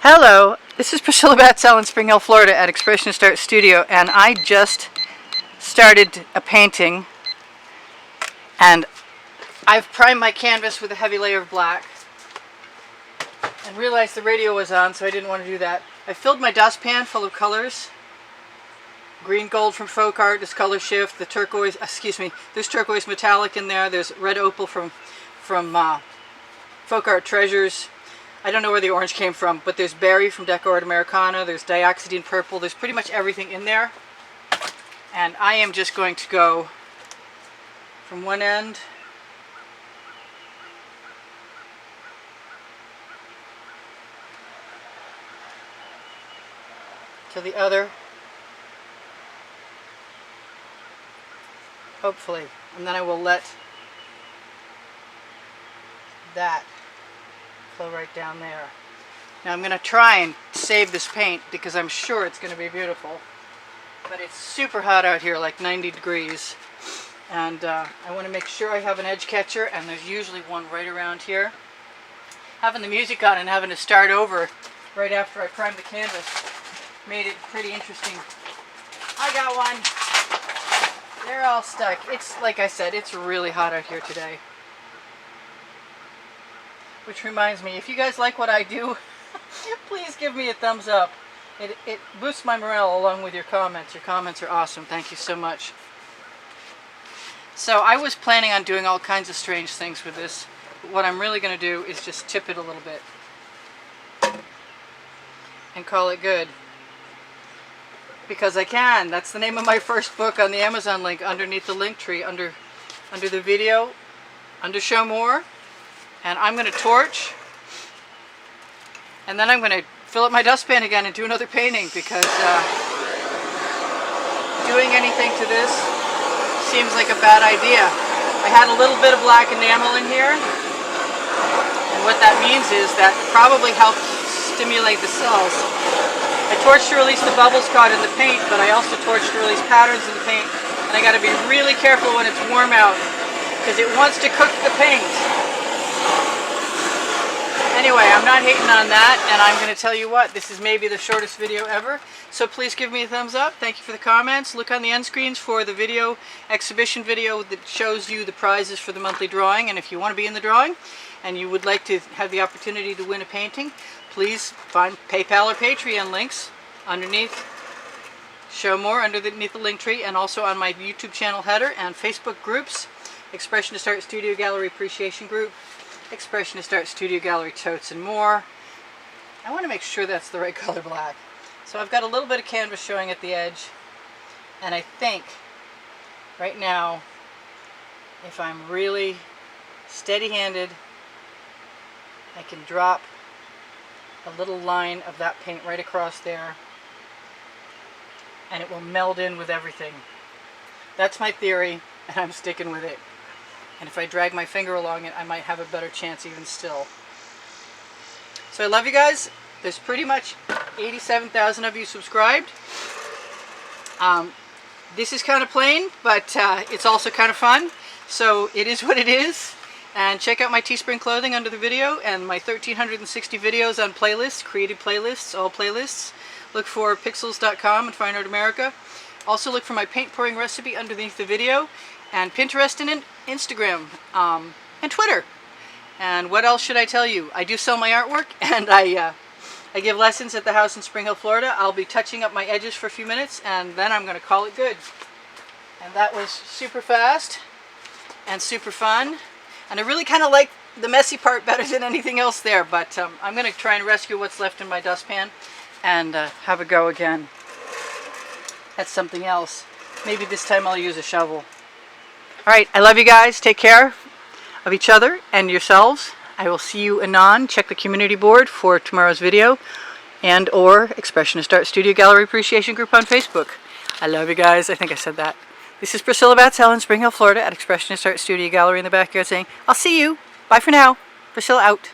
Hello, this is Priscilla Batzell in Spring Hill, Florida at Expressionist Art Studio, and I just started a painting, and I've primed my canvas with a heavy layer of black and realized the radio was on, so I didn't want to do that. I filled my dustpan full of colors. Green gold from Folk-Art, this color shift, the turquoise, there's turquoise metallic in there, there's red opal from Folk-Art Treasures. I don't know where the orange came from, but there's berry from Deco-Art Americana, there's dioxidine purple, there's pretty much everything in there. And I am just going to go from one end to the other, hopefully, and then I will let that flow right down there. Now I'm going to try and save this paint because I'm sure it's going to be beautiful, but it's super hot out here, like 90 degrees, and I want to make sure I have an edge catcher, and there's usually one right around here. Having the music on and having to start over right after I primed the canvas made it pretty interesting. I got one. They're all stuck. It's, like I said, it's really hot out here today. Which reminds me, if you guys like what I do, please give me a thumbs up. It boosts my morale along with your comments. Your comments are awesome. Thank you so much. So I was planning on doing all kinds of strange things with this. But what I'm really going to do is just tip it a little bit and call it good. Because I can. That's the name of my first book on the Amazon link underneath the link tree, under the video, under show more. And I'm going to torch, and then I'm going to fill up my dustpan again and do another painting, because doing anything to this seems like a bad idea. I had a little bit of black enamel in here, and what that means is that probably helped stimulate the cells. I torched to release the bubbles caught in the paint, but I also torched to release patterns in the paint, and I got to be really careful when it's warm out, because it wants to cook the paint. Anyway, I'm not hating on that, and I'm going to tell you what, this is maybe the shortest video ever, so please give me a thumbs up. Thank you for the comments. Look on the end screens for the video, exhibition video that shows you the prizes for the monthly drawing, and if you want to be in the drawing and you would like to have the opportunity to win a painting, please find PayPal or Patreon links underneath show more, underneath the link tree, and also on my YouTube channel header and Facebook groups, Expressionist Art Studio Gallery Appreciation Group, Expressionist Art Studio Gallery Totes, and more. I want to make sure that's the right color black. So I've got a little bit of canvas showing at the edge, and I think right now, if I'm really steady-handed, I can drop a little line of that paint right across there, and it will meld in with everything. That's my theory, and I'm sticking with it. And if I drag my finger along it, I might have a better chance even still. So I love you guys. There's pretty much 87,000 of you subscribed. This is kind of plain, but it's also kind of fun. So it is what it is. And check out my Teespring clothing under the video, and my 1,360 videos on playlists, created playlists, all playlists. Look for pixels.com and Fine Art America. Also look for my paint pouring recipe underneath the video, and Pinterest and Instagram, and Twitter. And what else should I tell you? I do sell my artwork, and I give lessons at the house in Spring Hill, Florida. I'll be touching up my edges for a few minutes, and then I'm going to call it good. And that was super fast and super fun. And I really kind of like the messy part better than anything else there, but I'm going to try and rescue what's left in my dustpan and have a go again at something else. Maybe this time I'll use a shovel. Alright, I love you guys. Take care of each other and yourselves. I will see you anon. Check the community board for tomorrow's video, and or Expressionist Art Studio Gallery Appreciation Group on Facebook. I love you guys. I think I said that. This is Priscilla Batzell in Spring Hill, Florida at Expressionist Art Studio Gallery in the backyard saying, I'll see you. Bye for now. Priscilla out.